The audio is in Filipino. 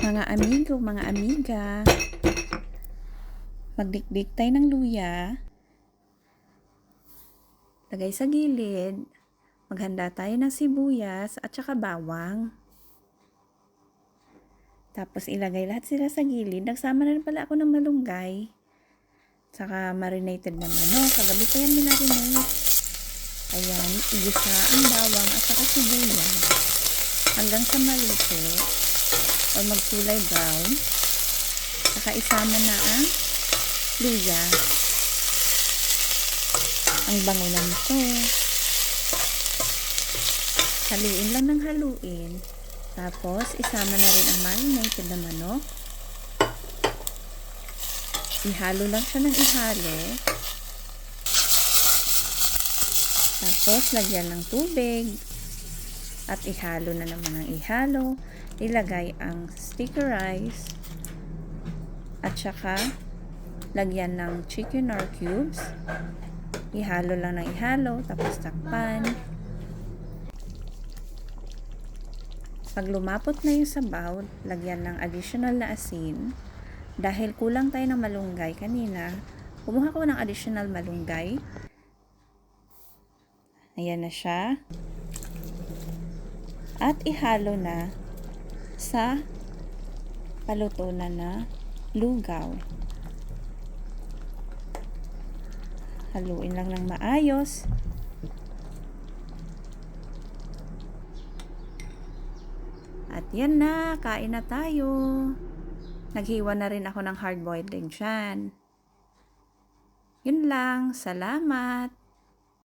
Mga amigo, mga amiga, magdikdik tayo ng luya, lagay sa gilid, maghanda tayo ng sibuyas at saka bawang. Tapos ilagay lahat sila sa gilid. Nagsama na rin pala ako ng malunggay, saka marinated na manok. Kagabi pa yan minarinate. Ayan, igisa ang bawang at saka sibuyas hanggang sa maluto o magkulay brown. Saka isama na ang luya. Ang bango na nito. Haluin lang ng haluin. Tapos isama na rin ang marinated na manok. Ihalo lang siya ng ihalo. Tapos lagyan ng tubig. At ihalo na naman ang ihalo. Ilagay ang sticky rice. At saka lagyan ng chicken or cubes. Ihalo lang ng ihalo. Tapos takpan. Pag lumapot na yung sabaw, lagyan ng additional na asin. Dahil kulang tayo ng malunggay kanina, kumuha ko ng additional malunggay. Ayan na siya. At ihalo na sa paluto na lugaw. Haluin lang ng maayos. At yan na, kain na tayo. Naghiwa na rin ako ng hard-boiled egg dyan. Yun lang, salamat.